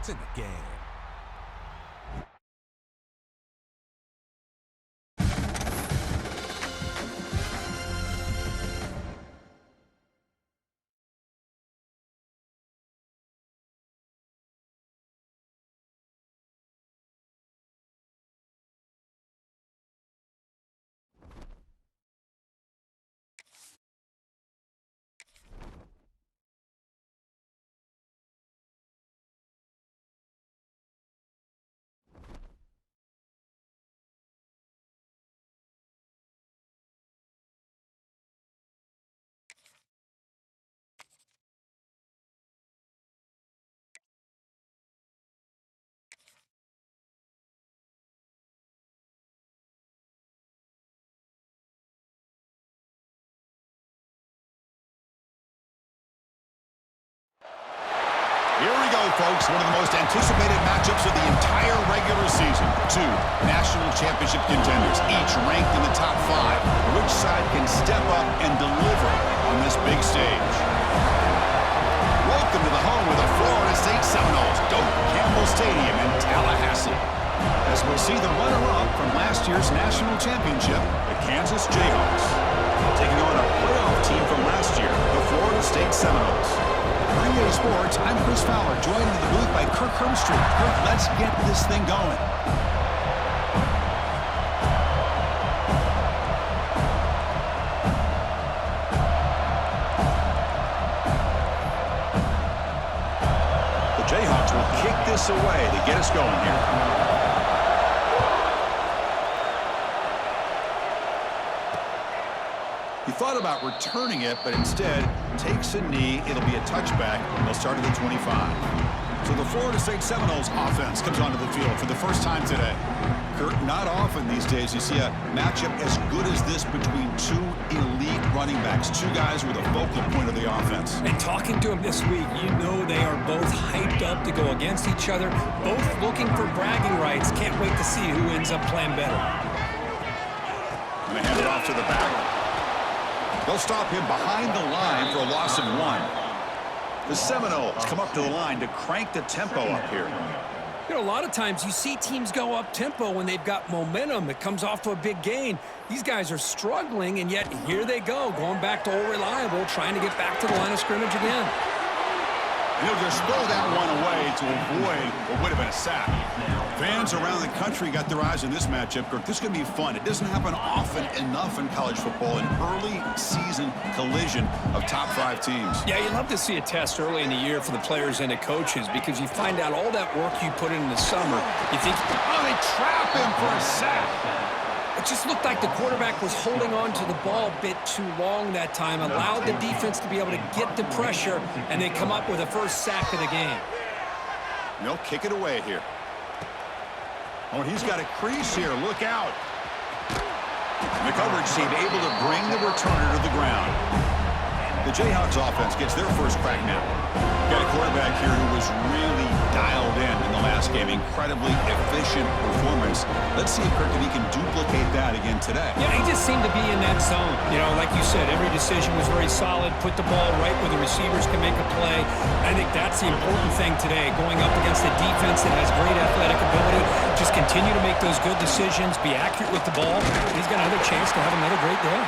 points in the game. Here we go, folks. One of the most anticipated matchups of the entire regular season. Two national championship contenders, each ranked in the top 5. Which side can step up and deliver on this big stage? Welcome to the home of the Florida State Seminoles, Doak Campbell Stadium in Tallahassee. As we'll see the runner-up from last year's national championship, the Kansas Jayhawks, taking on a playoff team from last year, the Florida State Seminoles. NBA Sports, I'm Chris Fowler, joined in the booth by Kirk Hermstreet. Kirk, let's get this thing going. The Jayhawks will kick this away to get us going here. He thought about returning it, but instead takes a knee. It'll be a touchback. They'll start at the 25. So the Florida State Seminoles offense comes onto the field for the first time today. Kurt, not often these days you see a matchup as good as this between two elite running backs, two guys with a focal point of the offense. And talking to them this week, you know they are both hyped up to go against each other, both looking for bragging rights. Can't wait to see who ends up playing better. Going to hand it off to the back. They'll stop him behind the line for a loss of 1. The Seminoles come up to the line to crank the tempo up here. You know, a lot of times you see teams go up tempo when they've got momentum. It comes off of a big gain. These guys are struggling, and yet here they go, going back to old reliable, trying to get back to the line of scrimmage again. And he'll just throw that one away to avoid what would have been a sack. Fans around the country got their eyes on this matchup. Kirk, this is going to be fun. It doesn't happen often enough in college football, an early season collision of top 5 teams. Yeah, you love to see a test early in the year for the players and the coaches because you find out all that work you put in the summer. You think, oh, they trap him for a sack. It just looked like the quarterback was holding on to the ball a bit too long that time, allowed the defense to be able to get the pressure, and they come up with a first sack of the game. They'll kick it away here. Oh, he's got a crease here. Look out. The coverage team able to bring the returner to the ground. The Jayhawks offense gets their first crack now. Got a quarterback here who was really dialed in the last game. Incredibly efficient performance. Let's see if Kirk he can duplicate that again today. Yeah, he just seemed to be in that zone. You know, like you said, every decision was very solid. Put the ball right where the receivers can make a play. I think that's the important thing today. Going up against a defense that has great athletic ability. Just continue to make those good decisions. Be accurate with the ball. He's got another chance to have another great day.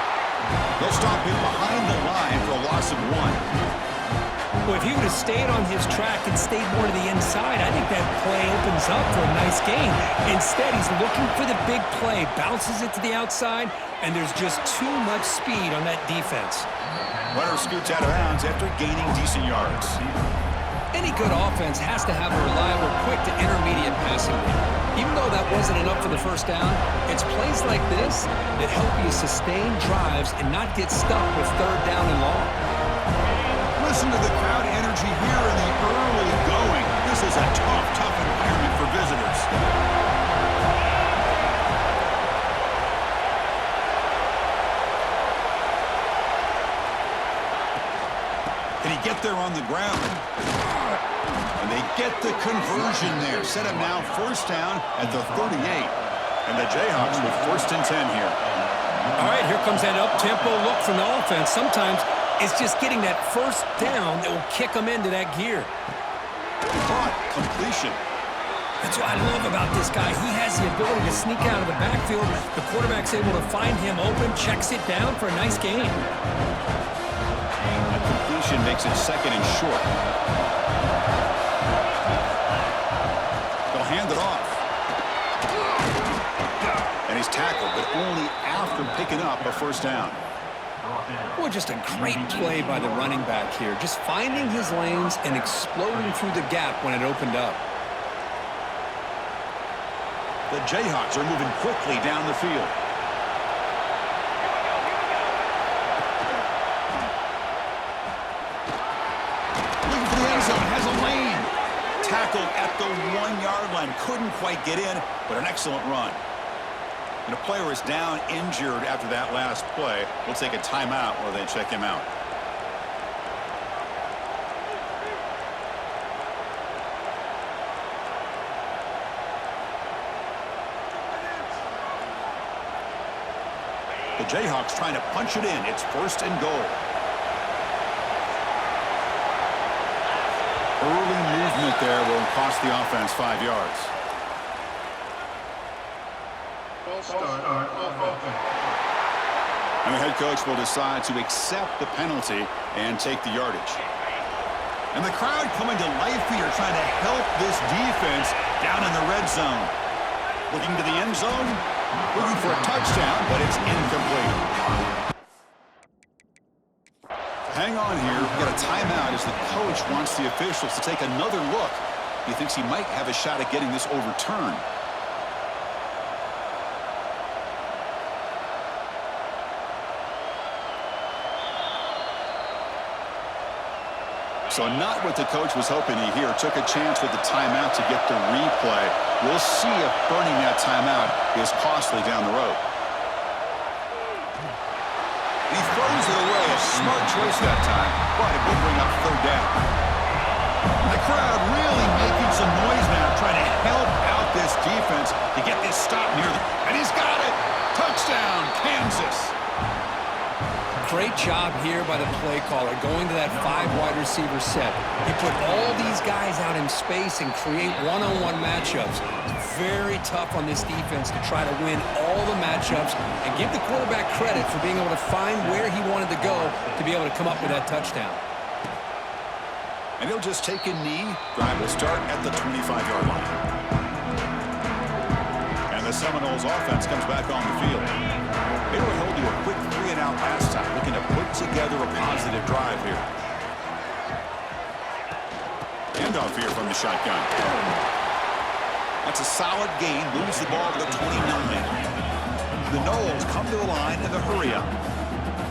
They'll stop him behind the line for a loss of 1. Well, if he would have stayed on his track and stayed more to the inside, I think that play opens up for a nice gain. Instead, he's looking for the big play, bounces it to the outside, and there's just too much speed on that defense. Runner scoots out of bounds after gaining decent yards. Any good offense has to have a reliable, quick to intermediate passing game. Even though that wasn't enough for the first down, it's plays like this that help you sustain drives and not get stuck with third down and long. Listen to the crowd energy here in the early going. This is a tough environment for visitors. Can he get there on the ground? And they get the conversion there. Set him now first down at the 38. And the Jayhawks with first and 10 here. All right, here comes that up-tempo look from the offense. Sometimes it's just getting that first down that will kick them into that gear. Caught. Completion. That's what I love about this guy. He has the ability to sneak out of the backfield. The quarterback's able to find him open, checks it down for a nice gain. That completion makes it 2nd and short. They'll hand it off. And he's tackled, but only after picking up a 1st down. Boy, just a great play by the running back here. Just finding his lanes and exploding through the gap when it opened up. The Jayhawks are moving quickly down the field. Looking for the end zone, has a lane. Tackled at the 1-yard line. Couldn't quite get in, but an excellent run. And a player is down injured after that last play. We'll take a timeout while they check him out. The Jayhawks trying to punch it in. It's 1st and goal. Early movement there will cost the offense 5 yards. And the head coach will decide to accept the penalty and take the yardage. And the crowd coming to life here, trying to help this defense down in the red zone. Looking to the end zone, looking for a touchdown, but it's incomplete. Hang on here. We've got a timeout as the coach wants the officials to take another look. He thinks he might have a shot at getting this overturned. So not what the coach was hoping to hear. Took a chance with the timeout to get the replay. We'll see if burning that timeout is costly down the road. He throws it away. A smart choice that time, but it will bring up 3rd down. And the crowd really making some noise now, trying to help out this defense to get this stop near them. And he's got it. Touchdown, Kansas. Great job here by the play caller, going to that 5 wide receiver set. He put all these guys out in space and create one-on-one matchups. It's very tough on this defense to try to win all the matchups and give the quarterback credit for being able to find where he wanted to go to be able to come up with that touchdown. And he'll just take a knee. Drive will start at the 25-yard line. And the Seminoles offense comes back on the field. They were held to a quick 3-and-out last time, looking to put together a positive drive here. Handoff here from the shotgun. That's a solid gain. Moves the ball to the 29. The Noles come to the line in the hurry-up.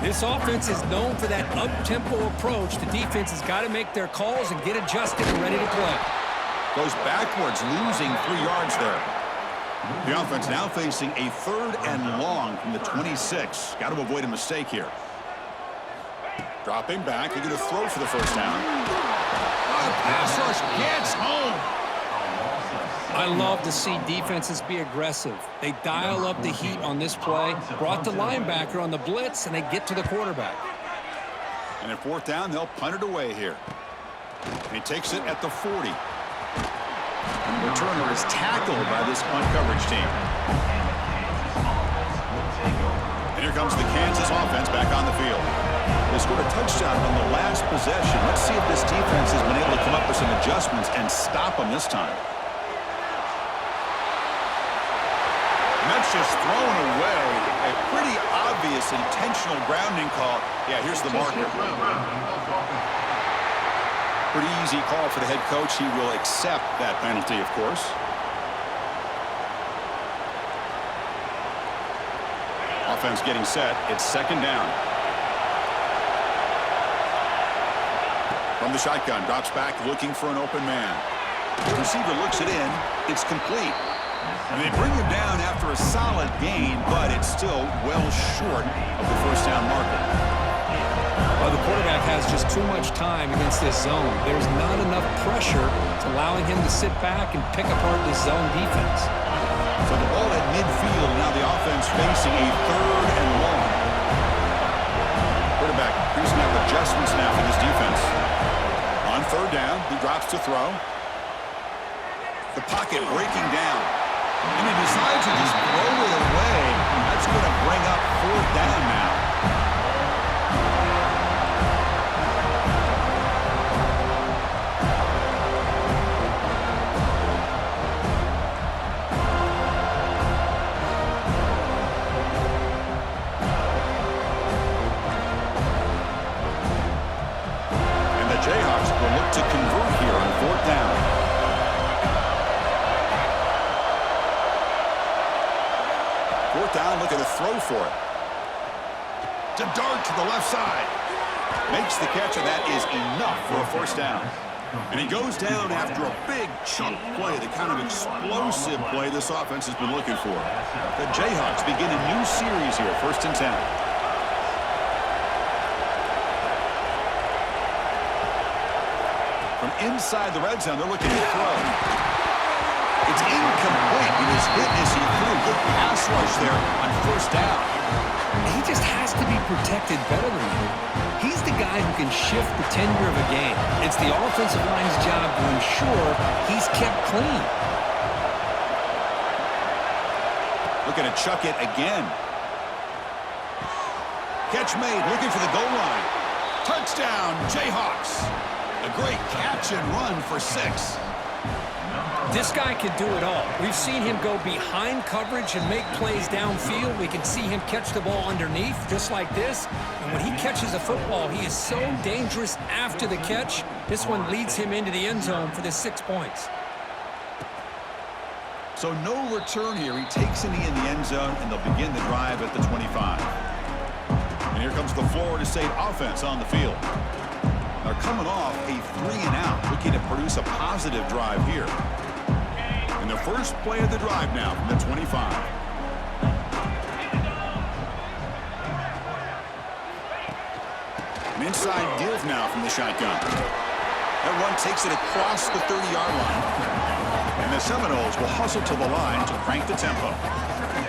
This offense is known for that up-tempo approach. The defense has got to make their calls and get adjusted and ready to play. Goes backwards, losing 3 yards there. The offense now facing a 3rd and long from the 26. Got to avoid a mistake here. Dropping back. They're going to throw for the 1st down. The pass rush gets home. I love to see defenses be aggressive. They dial up the heat on this play, brought the linebacker on the blitz, and they get to the quarterback. And at 4th down, they'll punt it away here. And he takes it at the 40. And the returner is tackled by this punt coverage team. And here comes the Kansas offense back on the field. They scored a touchdown on the last possession. Let's see if this defense has been able to come up with some adjustments and stop them this time. And that's just thrown away. A pretty obvious intentional grounding call. Yeah, here's the marker. Pretty easy call for the head coach. He will accept that penalty, of course. Offense getting set. It's 2nd down. From the shotgun, drops back looking for an open man. The receiver looks it in. It's complete. And they bring him down after a solid gain, but it's still well short of the 1st down marker. Well, the quarterback has just too much time against this zone. There's not enough pressure to allowing him to sit back and pick apart this zone defense. So the ball at midfield, now the offense facing a 3rd and long. Quarterback increasing up adjustments now for this defense. On 3rd down, he drops to throw. The pocket breaking down. And he decides to just throw it away. That's going to bring up 4th down now. And the Jayhawks will look to convert here on 4th down. Down, looking to throw for it. To dart to the left side. Makes the catch, and that is enough for a 1st down. And he goes down after a big chunk play, the kind of explosive play this offense has been looking for. The Jayhawks begin a new series here, 1st and 10. From inside the red zone, they're looking to throw. It's incomplete. He was hit as he threw. Good pass rush there on 1st down. He just has to be protected better than that. He's the guy who can shift the tenure of a game. It's the offensive line's job to ensure he's kept clean. Looking to chuck it again. Catch made, looking for the goal line. Touchdown, Jayhawks. A great catch and run for 6. This guy can do it all. We've seen him go behind coverage and make plays downfield. We can see him catch the ball underneath, just like this. And when he catches a football, he is so dangerous after the catch. This one leads him into the end zone for the 6 points. So no return here. He takes it in the end zone, and they'll begin the drive at the 25. And here comes the Florida State offense on the field. They're coming off a 3-and-out, looking to produce a positive drive here. And the first play of the drive now from the 25. An inside give now from the shotgun. That run takes it across the 30-yard line. And the Seminoles will hustle to the line to crank the tempo.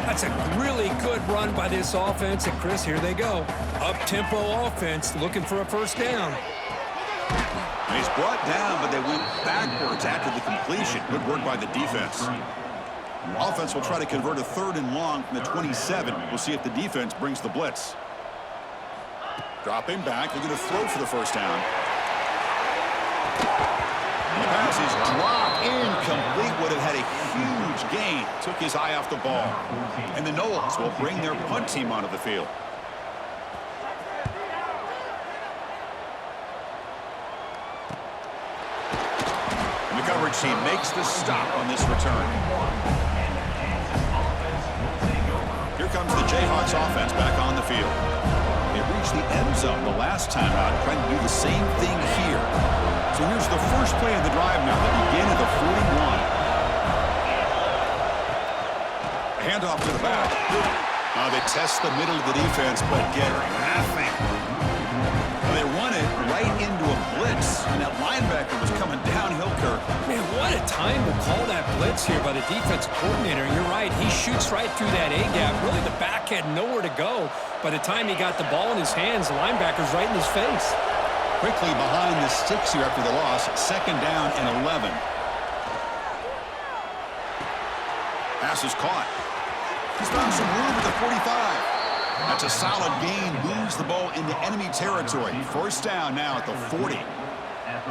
That's a really good run by this offense. And, Chris, here they go. Up-tempo offense looking for a 1st down. And he's brought down, but they went backwards after the completion. Good work by the defense. Offense will try to convert a 3rd and long from the 27. We'll see if the defense brings the blitz. Dropping back, looking to throw for the 1st down. And the pass is dropped, incomplete. Would have had a huge gain. Took his eye off the ball. And the Noles will bring their punt team onto the field. The coverage team makes the stop on this return. Here comes the Jayhawks offense back on the field. They reached the end zone the last time out, trying to do the same thing here. So here's the first play of the drive now, the begin of the 41. A handoff to the back. They test the middle of the defense, but get nothing. They run it right into a blitz, and that linebacker was coming downhill, Kirk. Man, what a time to call that blitz here by the defensive coordinator. You're right, he shoots right through that A-gap. Really, the back had nowhere to go. By the time he got the ball in his hands, the linebacker's right in his face. Quickly behind the sticks here after the loss. 2nd down and 11. Pass is caught. He's found some room at the 45. That's a solid gain. Moves the ball into enemy territory. 1st down now at the 40.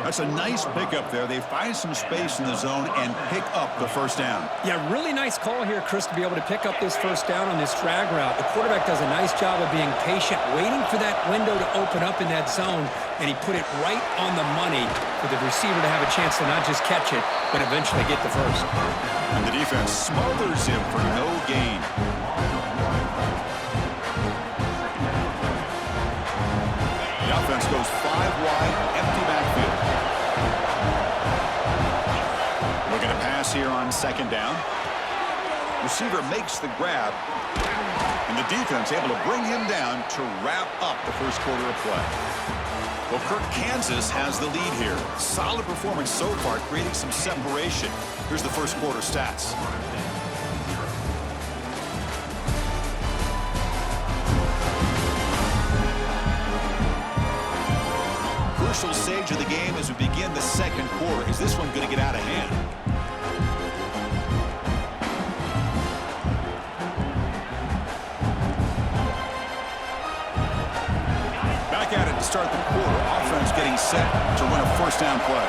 That's a nice pickup there. They find some space in the zone and pick up the 1st down. Yeah, really nice call here, Chris, to be able to pick up this 1st down on this drag route. The quarterback does a nice job of being patient, waiting for that window to open up in that zone, and he put it right on the money for the receiver to have a chance to not just catch it, but eventually get the 1st. And the defense smothers him for no gain. The offense goes 5 wide, empty backfield. Looking to pass here on 2nd down. Receiver makes the grab, and the defense able to bring him down to wrap up the 1st quarter of play. Well, Kirk, Kansas has the lead here. Solid performance so far, creating some separation. Here's the 1st quarter stats. Crucial stage of the game as we begin the 2nd quarter. Is this one going to get out of hand? To start the quarter, offense getting set to run a first down play.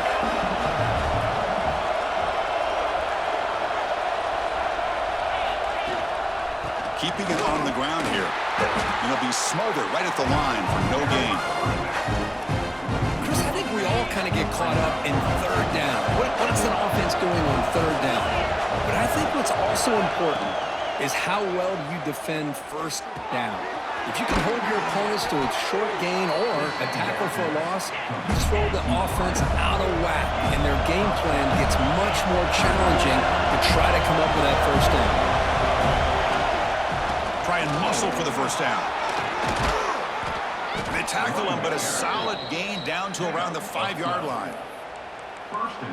Keeping it on the ground here. And he'll be smothered right at the line for no gain. Chris, I think we all kind of get caught up in third down. What's an offense doing on third down? But I think what's also important is how well do you defend first down. If you can hold your opponents to a short gain or a tackle for a loss, you throw the offense out of whack, and their game plan gets much more challenging to try to come up with that first down. Try and muscle for the first down. They tackle him, but a solid gain down to around the 5-yard line.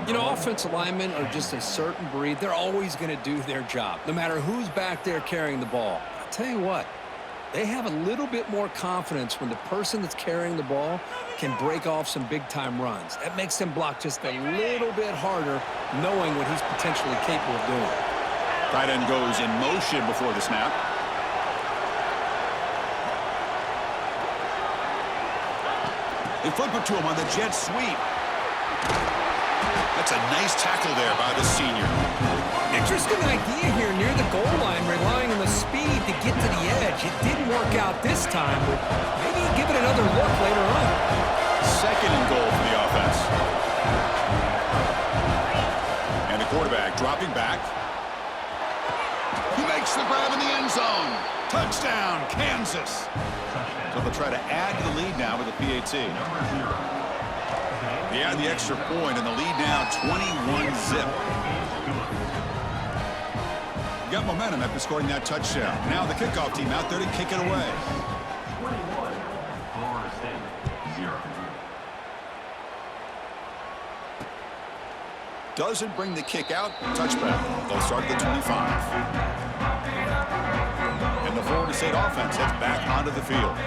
You know, offensive linemen are just a certain breed. They're always going to do their job, no matter who's back there carrying the ball. I'll tell you what, they have a little bit more confidence when the person that's carrying the ball can break off some big-time runs. That makes them block just a little bit harder, knowing what he's potentially capable of doing. Tight end goes in motion before the snap. They flip it to him on the jet sweep. That's a nice tackle there by the senior. Interesting idea here near the goal line, relying on the speed to get to the edge. It didn't work out this time, but maybe give it another look later on. Second and goal for the offense. And the quarterback dropping back. He makes the grab in the end zone. Touchdown, Kansas. So they'll try to add to the lead now with a PAT. They add the extra point, and the lead now 21-zip. Got momentum after scoring that touchdown. Now the kickoff team out there to kick it away. Florida State, 0. Doesn't bring the kick out. Touchback. They'll start at the 25. And the Florida State offense heads back onto the field.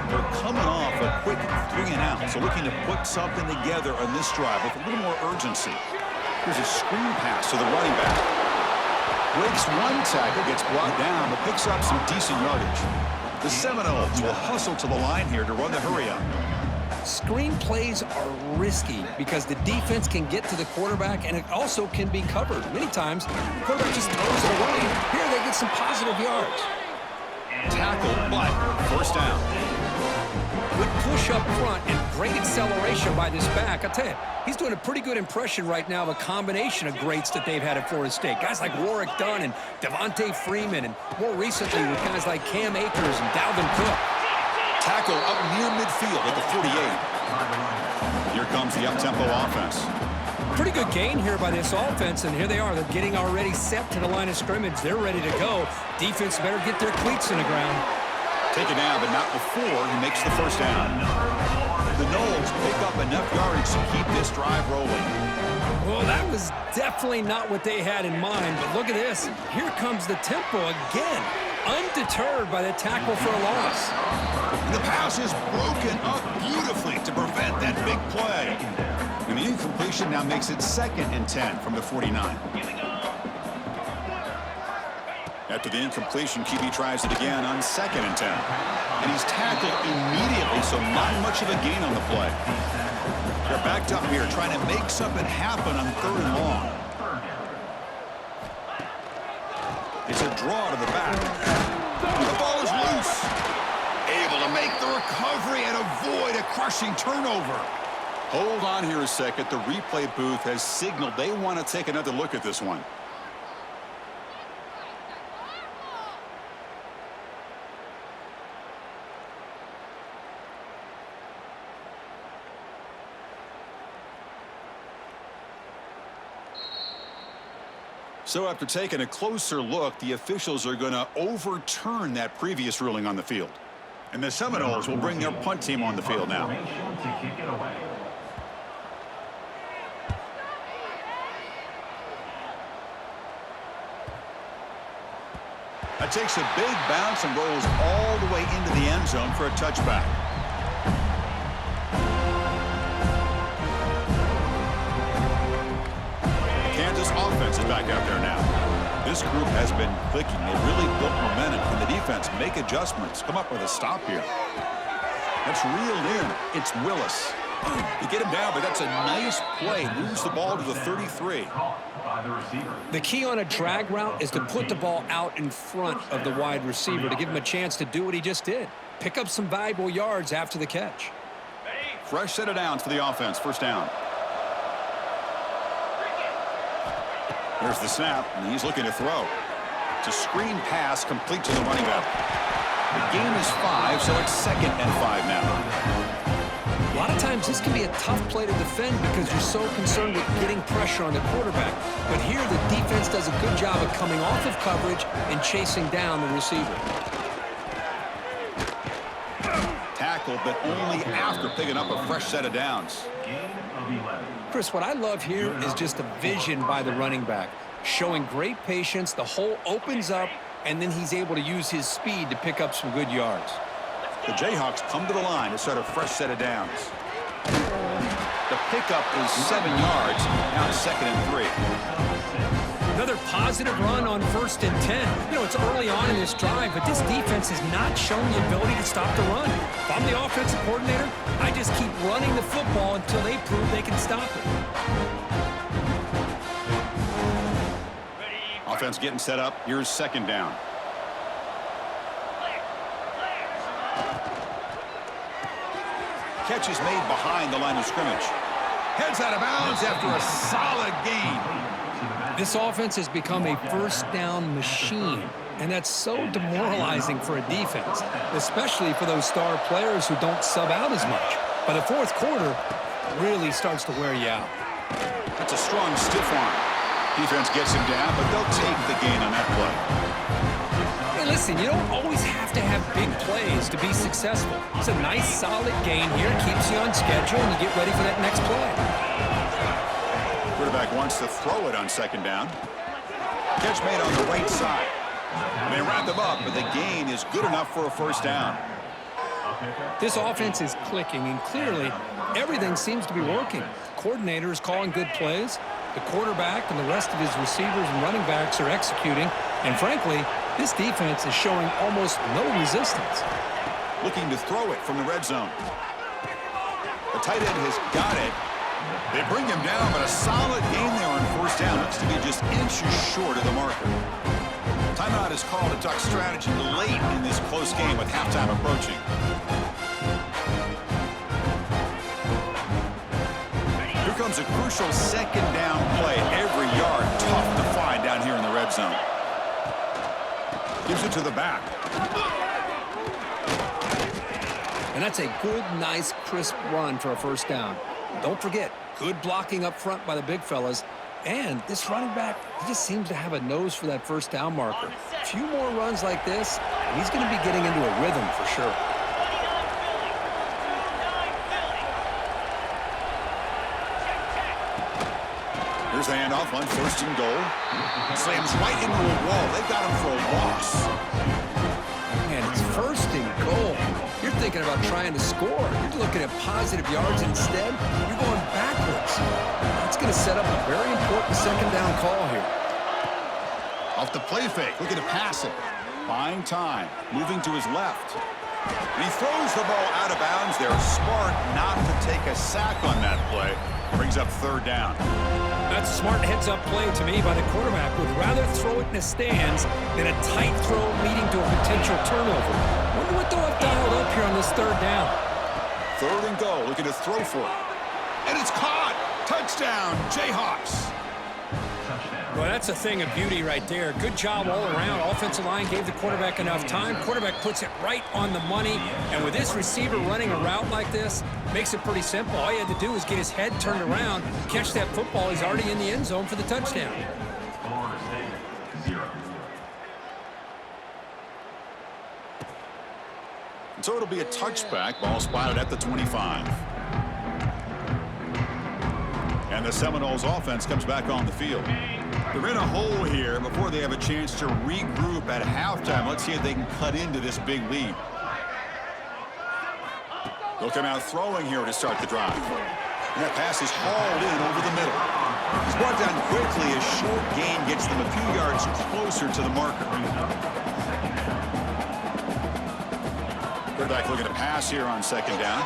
They're coming off a quick 3-and-out, so looking to put something together on this drive with a little more urgency. Here's a screen pass to the running back. Breaks one tackle, gets brought down, but picks up some decent yardage. The Seminoles will hustle to the line here to run the hurry-up. Screen plays are risky because the defense can get to the quarterback, and it also can be covered. Many times, the quarterback just throws it away. Here they get some positive yards. Tackle, but first down. Good push up front and great acceleration by this back. I tell you, he's doing a pretty good impression right now of a combination of greats that they've had at Florida State. Guys like Warwick Dunn and Devontae Freeman, and more recently with guys like Cam Akers and Dalvin Cook. Tackle up near midfield at the 48. Here comes the up-tempo offense. Pretty good gain here by this offense, and here they are. They're getting already set to the line of scrimmage. They're ready to go. Defense better get their cleats in the ground. Taken down, but not before he makes the first down. The Noles pick up enough yardage to keep this drive rolling. Well, that was definitely not what they had in mind, but look at this. Here comes the tempo again, undeterred by the tackle for a loss. The pass is broken up beautifully to prevent that big play. And the incompletion now makes it 2nd and 10 from the 49. After the incompletion, QB tries it again on 2nd and 10. And he's tackled immediately, so not much of a gain on the play. They're backed up here trying to make something happen on 3rd and long. It's a draw to the back. The ball is loose. Able to make the recovery and avoid a crushing turnover. Hold on here a second. The replay booth has signaled they want to take another look at this one. So after taking a closer look, the officials are going to overturn that previous ruling on the field. And the Seminoles will bring their punt team on the field now. That takes a big bounce and rolls all the way into the end zone for a touchback. Offense is back out there now. This group has been clicking. They really built momentum. Can the defense make adjustments? Come up with a stop here. That's reeled in. It's Willis. You get him down, but that's a nice play. Moves the ball to the 33. The key on a drag route is to put the ball out in front of the wide receiver to give him a chance to do what he just did. Pick up some valuable yards after the catch. Fresh set of downs for the offense. First down. There's the snap, and he's looking to throw. It's a screen pass complete to the running back. The gain is 5, so it's 2nd and 5 now. A lot of times this can be a tough play to defend because you're so concerned with getting pressure on the quarterback. But here the defense does a good job of coming off of coverage and chasing down the receiver. Tackle, but only after picking up a fresh set of downs. Chris, what I love here is just the vision by the running back. Showing great patience, the hole opens up, and then he's able to use his speed to pick up some good yards. The Jayhawks come to the line to start a fresh set of downs. The pickup is 7 yards. Now it's 2nd and 3. Another positive run on 1st and 10. You know, it's early on in this drive, but this defense has not shown the ability to stop the run. If I'm the offensive coordinator, I just keep running the football until they prove they can stop it. Offense getting set up. Here's 2nd down. Catch is made behind the line of scrimmage. Heads out of bounds after a solid gain. This offense has become a first down machine, and that's so demoralizing for a defense, especially for those star players who don't sub out as much. By the 4th quarter, it really starts to wear you out. That's a strong stiff arm. Defense gets him down, but they'll take the gain on that play. Hey, listen, you don't always have to have big plays to be successful. It's a nice, solid gain here. Keeps you on schedule, and you get ready for that next play. Quarterback wants to throw it on 2nd down. Catch made on the right side. They wrap them up, but the gain is good enough for a first down. This offense is clicking, and clearly everything seems to be working. The coordinator is calling good plays. The quarterback and the rest of his receivers and running backs are executing. And frankly, this defense is showing almost no resistance. Looking to throw it from the red zone. The tight end has got it. They bring him down, but a solid gain there on 1st down. Looks to be just inches short of the marker. Timeout is called to talk strategy late in this close game with halftime approaching. Here comes a crucial 2nd down play. Every yard tough to find down here in the red zone. Gives it to the back. And that's a good, nice, crisp run for a first down. Don't forget, good blocking up front by the big fellas. And this running back, he just seems to have a nose for that first down marker. A few more runs like this, and he's going to be getting into a rhythm for sure. Here's the handoff on 1st and goal. Slams right into a wall. They got him for a loss. And it's 1st and goal. You're thinking about trying to score. You're looking at positive yards instead. You're going backwards. That's going to set up a very important 2nd down call here. Off the play fake. Looking to pass it. Buying time. Moving to his left. And he throws the ball out of bounds. They're smart not to take a sack on that play. Brings up 3rd down. That's a smart heads-up play to me by the quarterback. Would rather throw it in the stands than a tight throw leading to a potential turnover. Wonder what they'll have dialed up here on this 3rd down. 3rd and goal. Looking to throw for it. And it's caught. Touchdown, Jayhawks. Well, that's a thing of beauty right there. Good job all around. Offensive line gave the quarterback enough time. Quarterback puts it right on the money. And with this receiver running a route like this, makes it pretty simple. All you had to do was get his head turned around, catch that football. He's already in the end zone for the touchdown. And so it'll be a touchback. Ball spotted at the 25. And the Seminoles offense comes back on the field. They're in a hole here before they have a chance to regroup at halftime. Let's see if they can cut into this big lead. They'll come out throwing here to start the drive. And that pass is hauled in over the middle. It's brought down quickly. A short gain gets them a few yards closer to the marker. Quarterback looking to pass here on second down.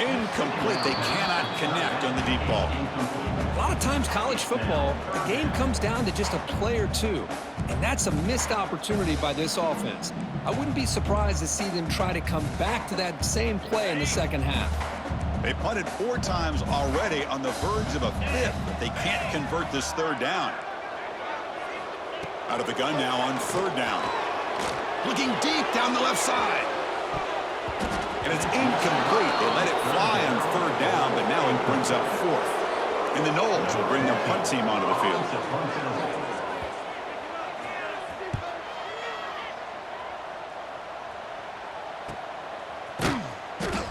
Incomplete. They cannot connect on the deep ball. A lot of times college football, the game comes down to just a play or two. And that's a missed opportunity by this offense. I wouldn't be surprised to see them try to come back to that same play in the second half. They punted 4 times already, on the verge of a 5th, but they can't convert this third down. Out of the gun now on third down. Looking deep down the left side. And it's incomplete. They let it fly on third down, but now it brings up 4th. And the Knowles will bring their punt team onto the field.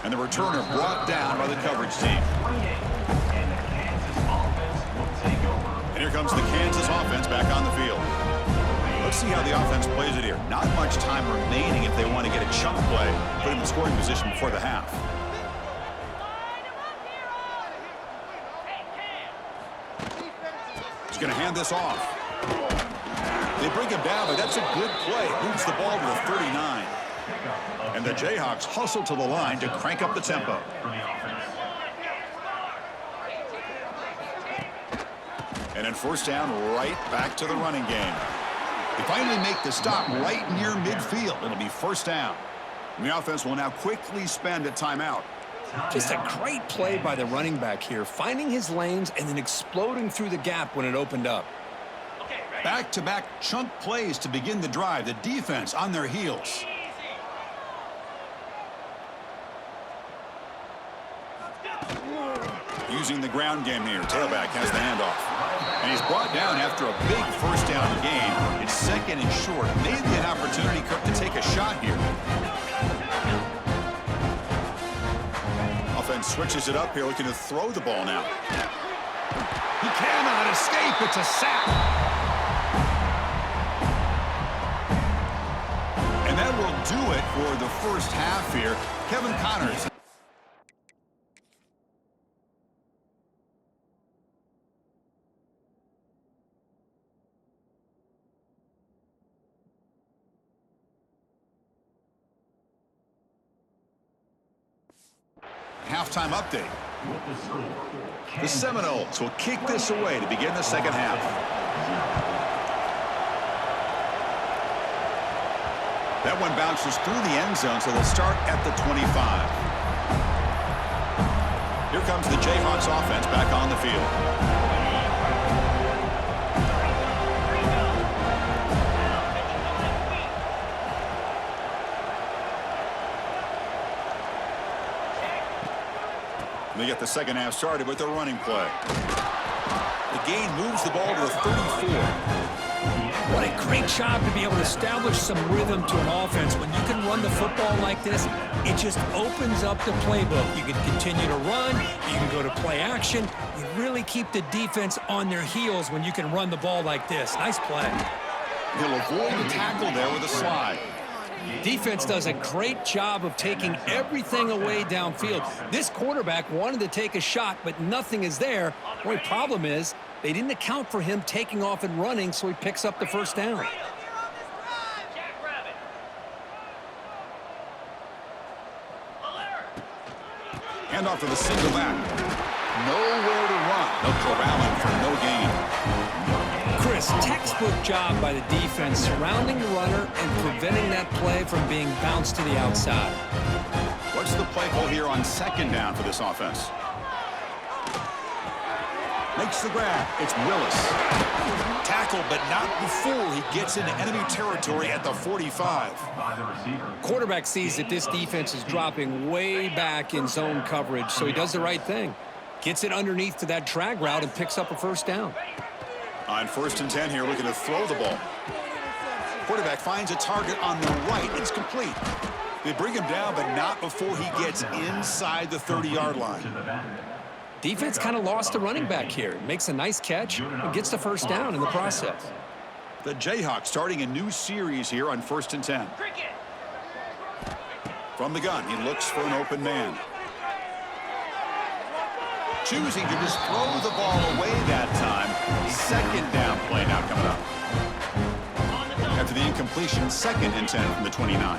And the returner brought down by the coverage team. And here comes the Kansas offense back on the field. Let's see how the offense plays it here. Not much time remaining if they want to get a chunk play, put in the scoring position before the half. He's going to hand this off. They bring him down, but that's a good play. Moves the ball to the 39. And the Jayhawks hustle to the line to crank up the tempo. And then first down, right back to the running game. They finally make the stop right near midfield. It'll be first down. And the offense will now quickly spend a timeout. Just a great play by the running back here, finding his lanes and then exploding through the gap when it opened up. Back-to-back chunk plays to begin the drive. The defense on their heels. Using the ground game here. Tailback has the handoff. And he's brought down after a big first down gain. It's second and short. Maybe an opportunity, Cook, to take a shot here. Offense switches it up here, looking to throw the ball now. He cannot escape. It's a sack. And that will do it for the first half here. Kevin Connors. Halftime update. The Seminoles will kick this away to begin the second half. That one bounces through the end zone, so they'll start at the 25. Here comes the Jayhawks offense back on the field. They get the second half started with their running play. The gain moves the ball to the 34. What a great job to be able to establish some rhythm to an offense. When you can run the football like this, it just opens up the playbook. You can continue to run. You can go to play action. You really keep the defense on their heels when you can run the ball like this. Nice play. He'll avoid the tackle there with a slide. Defense does a great job of taking everything away downfield. This quarterback wanted to take a shot, but nothing is there. The only problem is they didn't account for him taking off and running, so he picks up the first down. Hand off to the single back. Nowhere to run. No corralling for no gain. Chris, textbook job by the defense surrounding the runner and preventing that play from being bounced to the outside. What's the play call here on second down for this offense? Makes the grab. It's Willis. Tackle, but not before he gets into enemy territory at the 45. Quarterback sees that this defense is dropping way back in zone coverage, so he does the right thing. Gets it underneath to that drag route and picks up a first down. On first and 10 here, looking to throw the ball. Quarterback finds a target on the right. It's complete. They bring him down, but not before he gets inside the 30-yard line. Defense kind of lost the running back here. Makes a nice catch and gets the first down in the process. The Jayhawks starting a new series here on first and 10. From the gun, he looks for an open man. Choosing to just throw the ball away that time. Second down play now coming up. after the incompletion, 2nd and 10 from the 29.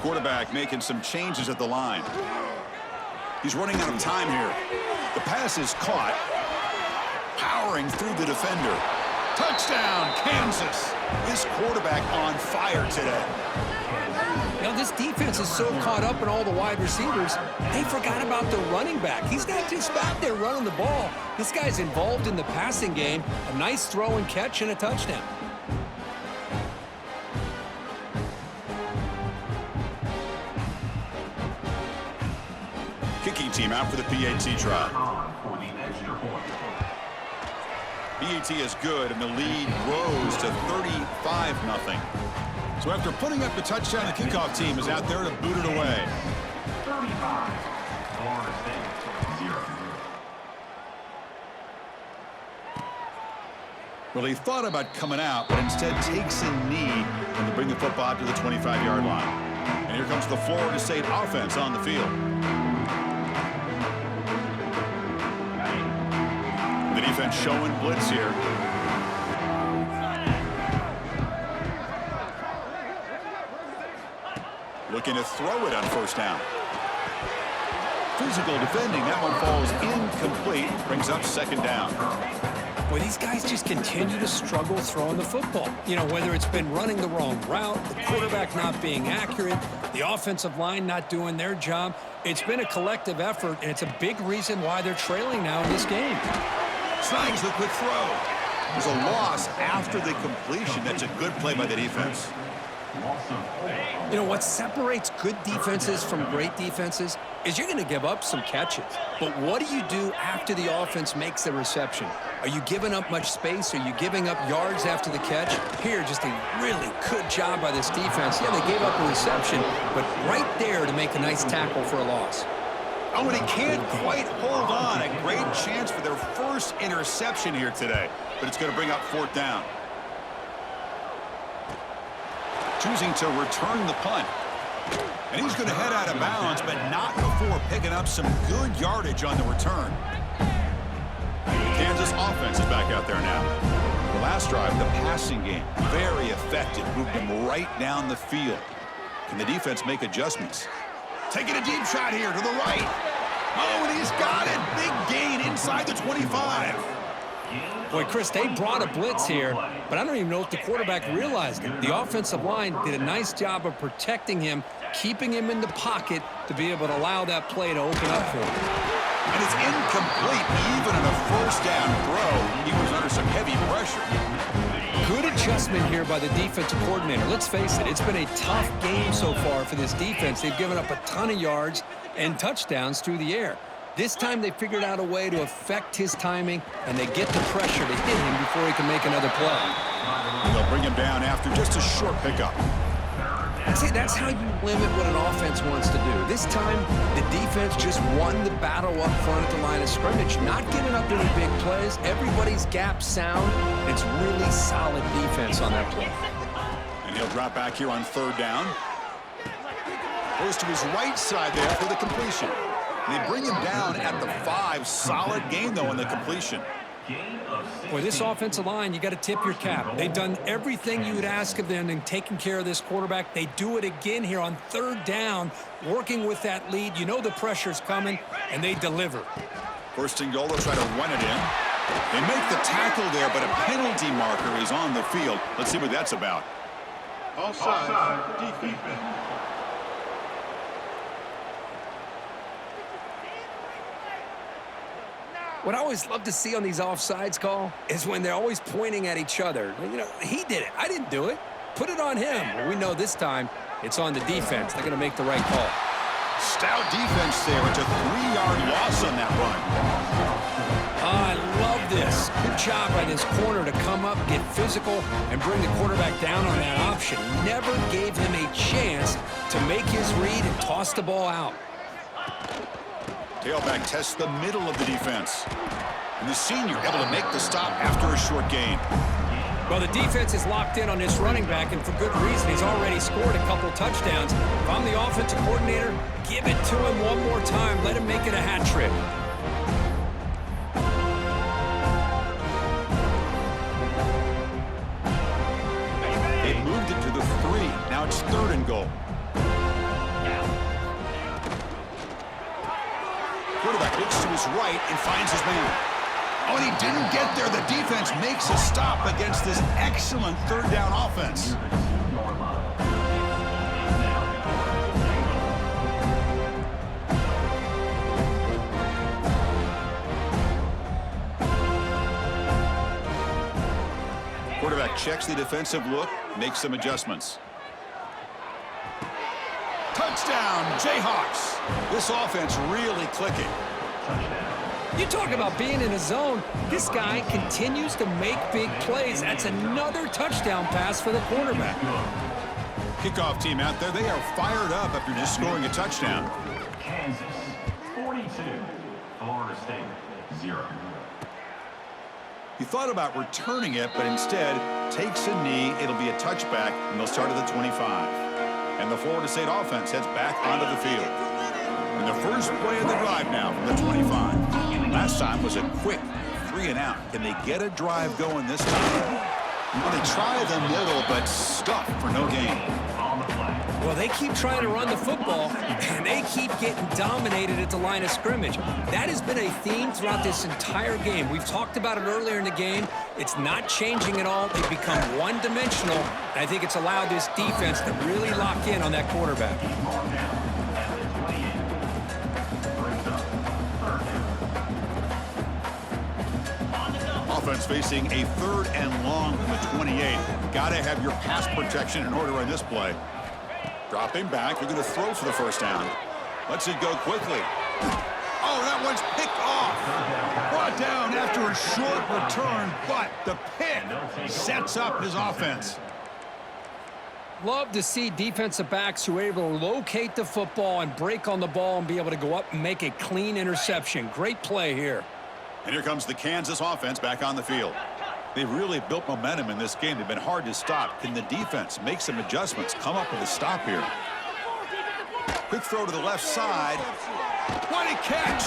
Quarterback making some changes at the line. He's running out of time here. The pass is caught. Powering through the defender. Touchdown, Kansas. This quarterback on fire today. Now, this defense is so caught up in all the wide receivers, they forgot about the running back. He's not just back there running the ball. This guy's involved in the passing game. A nice throw and catch and a touchdown. Kicking team out for the PAT try. PAT is good, and the lead grows to 35-0. So after putting up the touchdown, the kickoff team is out there to boot it away. 35. Florida State, 0. Well, he thought about coming out, but instead takes a knee when they bring the football out to the 25-yard line. And here comes the Florida State offense on the field. The defense showing blitz here. Looking to throw it on 1st down. Physical defending. That one falls incomplete. Brings up 2nd down. Boy, these guys just continue to struggle throwing the football. You know, whether it's been running the wrong route, the quarterback not being accurate, the offensive line not doing their job. It's been a collective effort, and it's a big reason why they're trailing now in this game. Snags the quick throw. There's a loss after the completion. That's a good play by the defense. You know, what separates good defenses from great defenses is you're going to give up some catches. But what do you do after the offense makes the reception? Are you giving up much space? Are you giving up yards after the catch? Here, just a really good job by this defense. Yeah, they gave up a reception, but right there to make a nice tackle for a loss. Oh, and he can't quite hold on. A great chance for their first interception here today. But it's going to bring up 4th down. Choosing to return the punt. And he's going to head out of bounds, but not before picking up some good yardage on the return. The Kansas offense is back out there now. The last drive, the passing game, very effective. Moved him right down the field. Can the defense make adjustments? Taking a deep shot here to the right. Oh, and he's got it. Big gain inside the 25. Boy, Chris, they brought a blitz here, but I don't even know if the quarterback realized it. The offensive line did a nice job of protecting him, keeping him in the pocket to be able to allow that play to open up for him. And it's incomplete. Even in a 1st down throw, he was under some heavy pressure. Good adjustment here by the defensive coordinator. Let's face it, it's been a tough game so far for this defense. They've given up a ton of yards and touchdowns through the air. This time they figured out a way to affect his timing, and they get the pressure to hit him before he can make another play. They'll bring him down after just a short pickup. See, that's how you limit what an offense wants to do. This time, the defense just won the battle up front at the line of scrimmage, not giving up any big plays. Everybody's gap sound. It's really solid defense on that play. And he'll drop back here on 3rd down. Goes to his right side there for the completion. And they bring him down at the 5. Solid game, though, on the completion. Boy, this offensive line, you got to tip your cap. They've done everything you would ask of them in taking care of this quarterback. They do it again here on 3rd down, working with that lead. You know the pressure's coming, and they deliver. 1st and goal, they'll try to run it in. They make the tackle there, but a penalty marker is on the field. Let's see what that's about. Offside, defense. What I always love to see on these offsides call is when they're always pointing at each other. You know, he did it. I didn't do it. Put it on him. Well, we know this time it's on the defense. They're going to make the right call. Stout defense there. It's a 3-yard loss on that run. I love this. Good job by this corner to come up, get physical, and bring the quarterback down on that option. Never gave him a chance to make his read and toss the ball out. Tailback tests the middle of the defense. And the senior able to make the stop after a short gain. Well, the defense is locked in on this running back, and for good reason. He's already scored a couple touchdowns. If I'm the offensive coordinator, give it to him one more time. Let him make it a hat trick. 3rd and goal. Quarterback looks to his right and finds his man. Oh, and he didn't get there. The defense makes a stop against this excellent 3rd down offense. Quarterback checks the defensive look, makes some adjustments. Touchdown, Jayhawks. This offense really clicking. You talk about being in a zone. This guy continues to make big plays. That's another touchdown pass for the quarterback. Kickoff team out there, they are fired up after just scoring a touchdown. Kansas 42, Florida State 0. He thought about returning it, but instead takes a knee. It'll be a touchback, and they'll start at the 25. And the Florida State offense heads back onto the field. And the first play of the drive now from the 25. Last time was a quick 3-and-out. Can they get a drive going this time? Well, they try the middle, but stuck for no gain. Well, they keep trying to run the football, and they keep getting dominated at the line of scrimmage. That has been a theme throughout this entire game. We've talked about it earlier in the game. It's not changing at all. They've become one-dimensional, and I think it's allowed this defense to really lock in on that quarterback. Offense facing a 3rd and long from the 28. Got to have your pass protection in order on this play. Dropping back, they're going to throw for the 1st down. Lets it go quickly. Oh, that one's picked off. Brought down after a short return, but the pick sets up his offense. Love to see defensive backs who are able to locate the football and break on the ball and be able to go up and make a clean interception. Great play here. And here comes the Kansas offense back on the field. They've really built momentum in this game. They've been hard to stop. Can the defense make some adjustments, come up with a stop here? Quick throw to the left side. What a catch!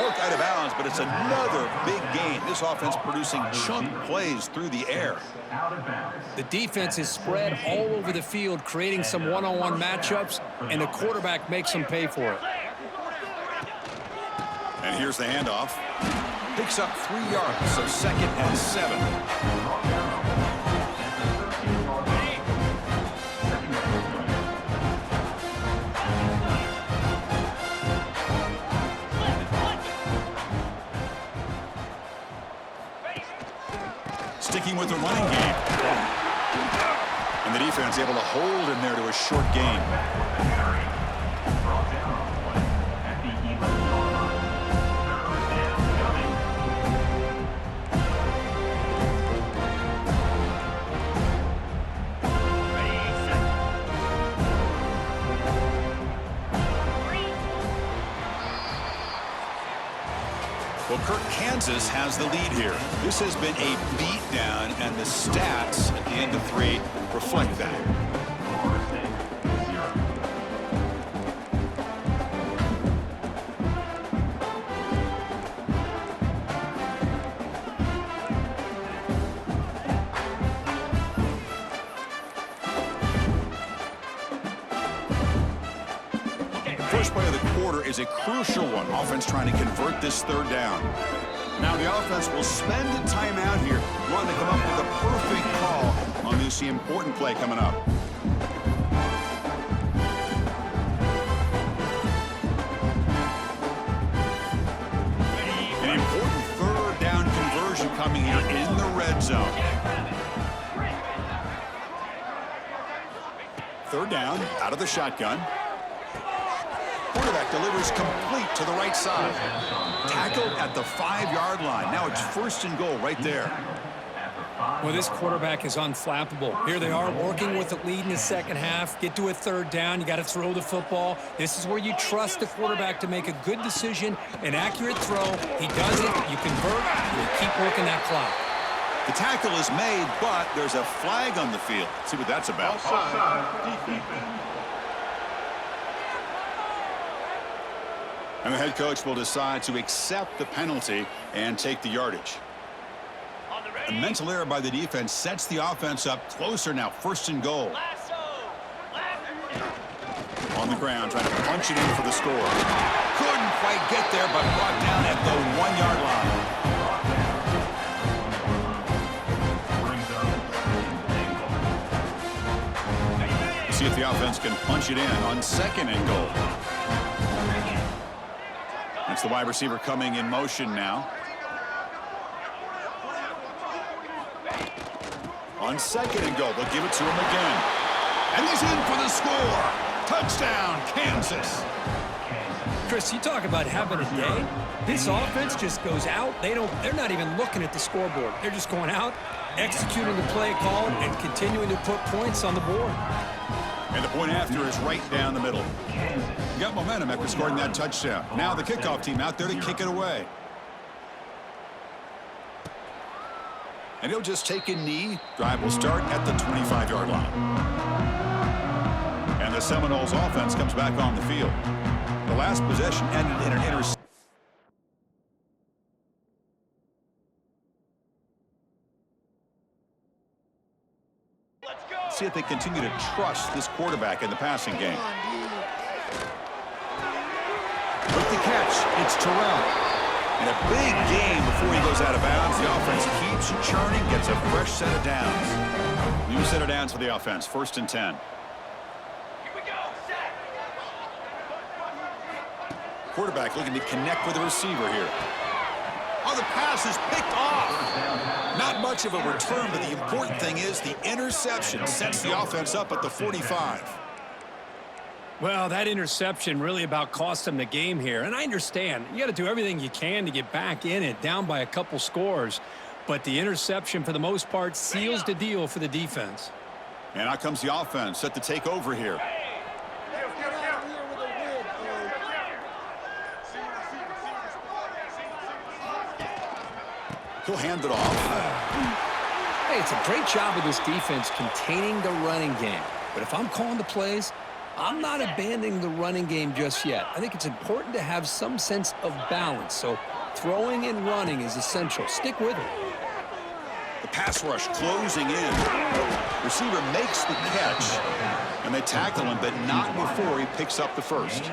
Worked out of bounds, but it's another big game. This offense producing chunk plays through the air. The defense is spread all over the field, creating some one-on-one matchups, and the quarterback makes them pay for it. And here's the handoff. Picks up 3 yards, so 2nd and 7. Sticking with the running game. And the defense able to hold him there to a short gain. Well, Kirk, Kansas has the lead here. This has been a beatdown, and the stats at the end of 3 reflect that. First play of the quarter is a crucial one. Offense trying to convert this 3rd down. Now the offense will spend a timeout here, wanting to come up with a perfect call on this important play coming up. An important 3rd down conversion coming here in the red zone. 3rd down, out of the shotgun. Quarterback delivers complete to the right side. Tackled at the 5-yard line. Now it's 1st and goal right there. Well, this quarterback is unflappable. Here they are working with the lead in the 2nd half. Get to a 3rd down. You got to throw the football. This is where you trust the quarterback to make a good decision, an accurate throw. He does it. You convert. You keep working that clock. The tackle is made, but there's a flag on the field. Let's see what that's about. Offside. And the head coach will decide to accept the penalty and take the yardage. A mental error by the defense sets the offense up closer now, 1st and goal. on the ground, trying to punch it in for the score. Couldn't quite get there, but brought down at the 1-yard line. See if the offense can punch it in on 2nd and goal. That's the wide receiver coming in motion now. On 2nd and goal, they'll give it to him again. And he's in for the score. Touchdown, Kansas. Chris, you talk about having a day. This offense just goes out. They're not even looking at the scoreboard. They're just going out, executing the play call, and continuing to put points on the board. And the point after is right down the middle. Got momentum after scoring that touchdown. Now the kickoff team out there to kick it away. And he'll just take a knee. Drive will start at the 25-yard line. And the Seminoles offense comes back on the field. The last possession ended in an interception. See if they continue to trust this quarterback in the passing game. With the catch, it's Terrell. And a big game before he goes out of bounds. The offense keeps churning, gets a fresh set of downs. New set of downs for the offense. 1st and 10. Quarterback looking to connect with the receiver here. Oh, the pass is picked off. Not much of a return, but the important thing is the interception sets the offense up at the 45. Well, that interception really about cost them the game here. And I understand. You got to do everything you can to get back in it, down by a couple scores. But the interception, for the most part, seals the deal for the defense. And out comes the offense set to take over here. He'll hand it off. Hey, it's a great job of this defense containing the running game. But if I'm calling the plays, I'm not abandoning the running game just yet. I think it's important to have some sense of balance. So throwing and running is essential. Stick with it. The pass rush closing in. Receiver makes the catch, and they tackle him, but not before he picks up the first.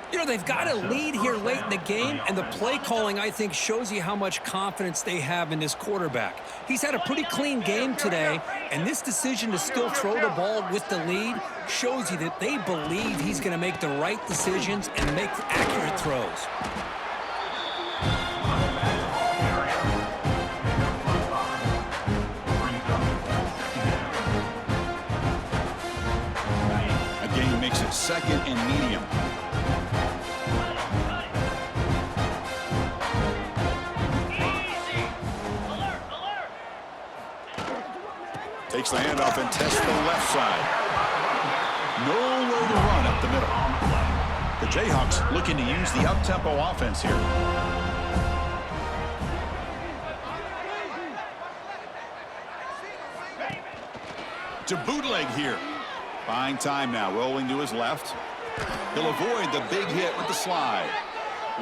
You know, they've got a lead here late in the game, and the play calling, I think, shows you how much confidence they have in this quarterback. He's had a pretty clean game today, and this decision to still throw the ball with the lead shows you that they believe he's going to make the right decisions and make accurate throws. Again, makes it 2nd and medium. Takes the handoff and tests the left side. Nowhere to run up the middle. The Jayhawks looking to use the up-tempo offense here. To bootleg here. Buying time now, rolling to his left. He'll avoid the big hit with the slide.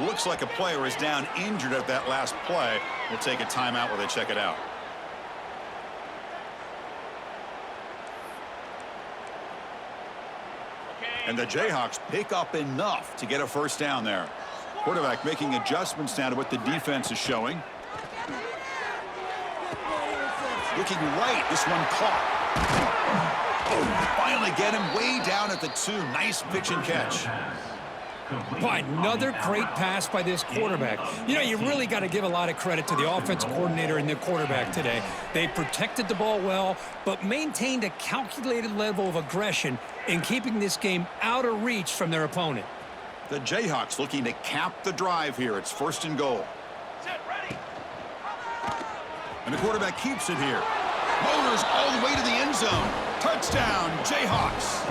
Looks like a player is down injured at that last play. We'll take a timeout while they check it out. And the Jayhawks pick up enough to get a first down there. Quarterback making adjustments now to what the defense is showing. Looking right, this one caught. Oh, finally get him way down at the 2. Nice pitch and catch. Boy, another great pass by this quarterback. You know, you really got to give a lot of credit to the offensive coordinator and the quarterback today. They protected the ball well, but maintained a calculated level of aggression in keeping this game out of reach from their opponent. The Jayhawks looking to cap the drive here. It's 1st and goal. And the quarterback keeps it here. Motors all the way to the end zone. Touchdown, Jayhawks.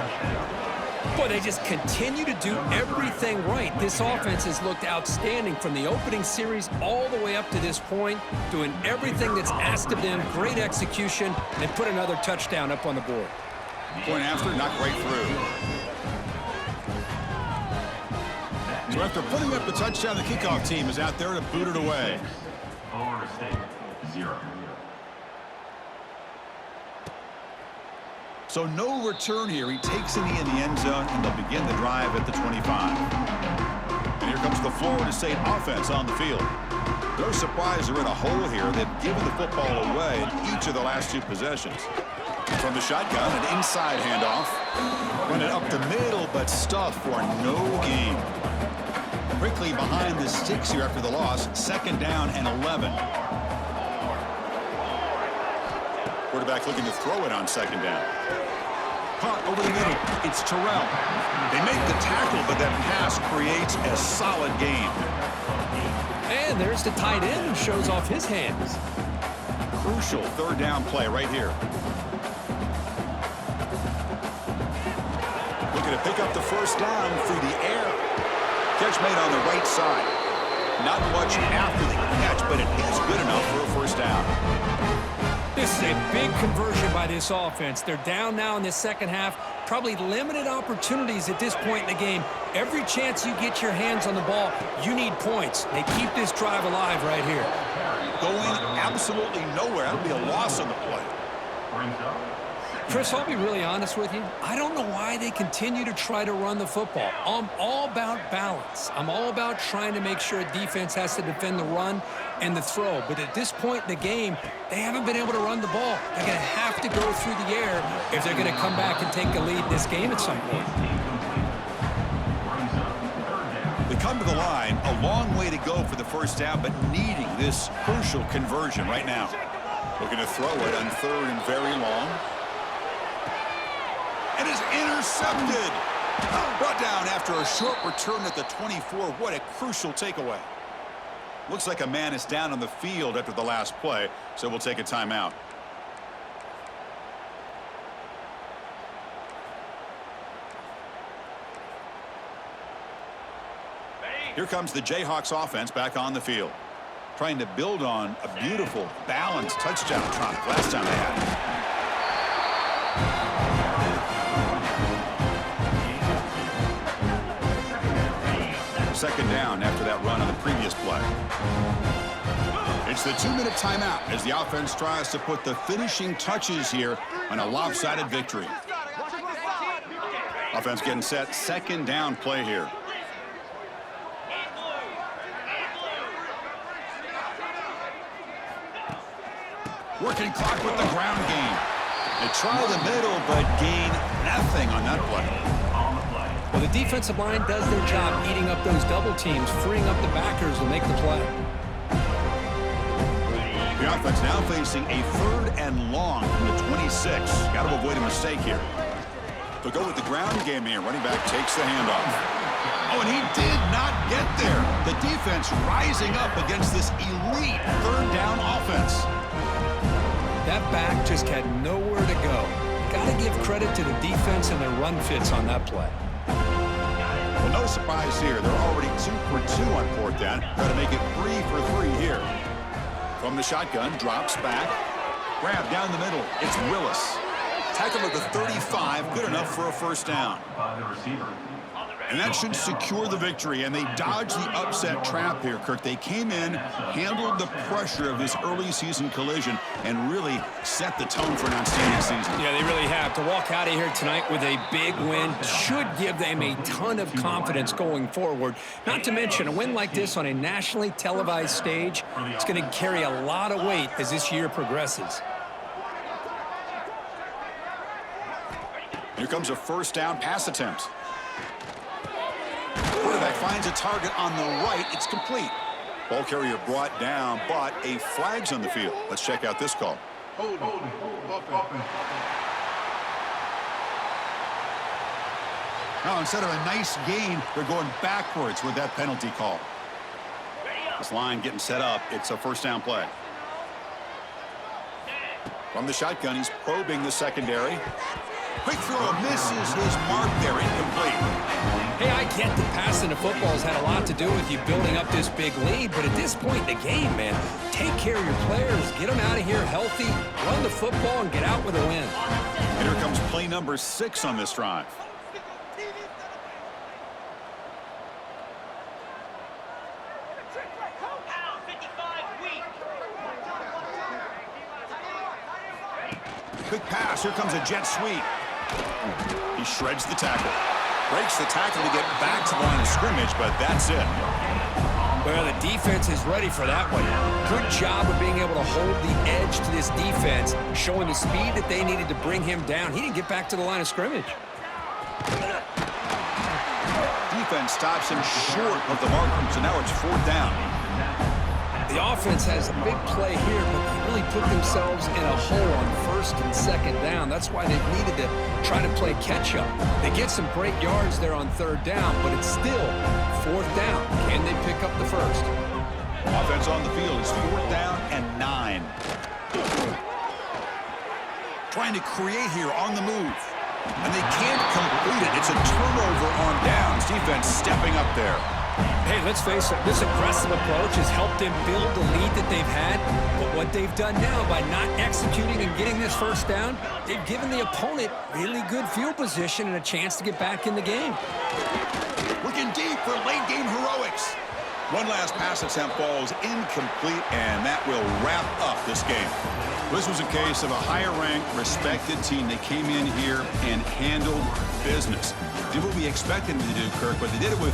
Boy, they just continue to do everything right. This offense has looked outstanding from the opening series all the way up to this point, doing everything that's asked of them, great execution, and put another touchdown up on the board. Point after, knocked right through. So after putting up the touchdown, the kickoff team is out there to boot it away. Florida State, 0. So no return here. He takes it in the end zone, and they'll begin the drive at the 25. And here comes the Florida State offense on the field. No surprise they're in a hole here. They've given the football away in each of the last two possessions. From the shotgun, an inside handoff. Run it up the middle, but stuffed for no gain. Quickly behind the sticks here after the loss. 2nd down and 11. Quarterback looking to throw it on 2nd down. Caught over the middle. It's Terrell. They make the tackle, but that pass creates a solid gain. And there's the tight end who shows off his hands. Crucial 3rd down play right here. Looking to pick up the 1st down through the air. Catch made on the right side. Not much after the catch, but it is good enough for a 1st down. This is a big conversion by this offense. They're down now in the second half. Probably limited opportunities at this point in the game. Every chance you get your hands on the ball, you need points. They keep this drive alive right here. Going absolutely nowhere. That'll be a loss on the play. Chris, I'll be really honest with you. I don't know why they continue to try to run the football. I'm all about balance. I'm all about trying to make sure a defense has to defend the run and the throw. But at this point in the game, they haven't been able to run the ball. They're going to have to go through the air if they're going to come back and take a lead in this game at some point. They come to the line, a long way to go for the 1st down, but needing this crucial conversion right now. Looking to throw it on 3rd and very long. And is intercepted. Brought down after a short return at the 24. What a crucial takeaway. Looks like a man is down on the field after the last play, so we'll take a timeout. Here comes the Jayhawks offense back on the field. Trying to build on a beautiful, balanced touchdown drive last time they had it. 2nd down after that run on the previous play. It's the 2-minute timeout as the offense tries to put the finishing touches here on a lopsided victory. Offense getting set, 2nd down play here. Working clock with the ground game. They try the middle, but gain nothing on that play. Well, the defensive line does their job eating up those double teams, freeing up the backers to make the play. The offense now facing a 3rd and long from the 26. Got to avoid a mistake here. They'll go with the ground game here. Running back takes the handoff. Oh, and he did not get there. The defense rising up against this elite 3rd down offense. That back just had nowhere to go. Got to give credit to the defense and their run fits on that play. Well, no surprise here. They're already 2 for 2 on 4th down. Got to make it 3 for 3 here. From the shotgun, drops back. Grab down the middle. It's Willis. Tackle at the 35. Good enough for a 1st down. And that should secure the victory, and they dodged the upset trap here, Kirk. They came in, handled the pressure of this early season collision, and really set the tone for an outstanding season. Yeah, they really have. To walk out of here tonight with a big win should give them a ton of confidence going forward. Not to mention, a win like this on a nationally televised stage, it's going to carry a lot of weight as this year progresses. Here comes a 1st down pass attempt. Quarterback finds a target on the right. It's complete. Ball carrier brought down, but a flag's on the field. Let's check out this call. Now, instead of a nice gain, they're going backwards with that penalty call. This line getting set up. It's a 1st down play. From the shotgun, he's probing the secondary. Quick throw, misses his mark there, incomplete. Hey, I get that passing the football has had a lot to do with you building up this big lead, but at this point in the game, man, take care of your players, get them out of here healthy, run the football, and get out with a win. And here comes play number 6 on this drive. Quick pass. Here comes a jet sweep. He shreds the tackle. Breaks the tackle to get back to the line of scrimmage, but that's it. Well, the defense is ready for that one. Good job of being able to hold the edge to this defense, showing the speed that they needed to bring him down. He didn't get back to the line of scrimmage. Defense stops him short of the marker, so now it's 4th down. The offense has a big play here, but they really put themselves in a hole on 1st and 2nd down. That's why they needed to try to play catch-up. They get some great yards there on 3rd down, but it's still 4th down. Can they pick up the 1st? Offense on the field is 4th down and 9. Trying to create here on the move. And they can't complete it. It's a turnover on downs. Defense stepping up there. Hey, let's face it, this aggressive approach has helped them build the lead that they've had. But what they've done now by not executing and getting this 1st down, they've given the opponent really good field position and a chance to get back in the game. Looking deep for late game heroics. One last pass attempt falls incomplete, and that will wrap up this game. This was a case of a higher-ranked, respected team. They came in here and handled business. Did what we expected them to do, Kirk, but they did it with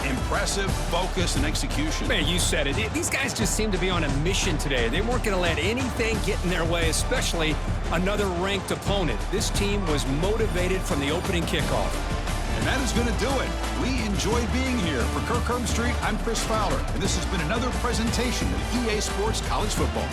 impressive focus and execution. Man, you said it. These guys just seem to be on a mission today. They weren't going to let anything get in their way, especially another ranked opponent. This team was motivated from the opening kickoff. And that is going to do it. We enjoyed being here. For Kirk Herbstreit, I'm Chris Fowler, and this has been another presentation of EA Sports College Football.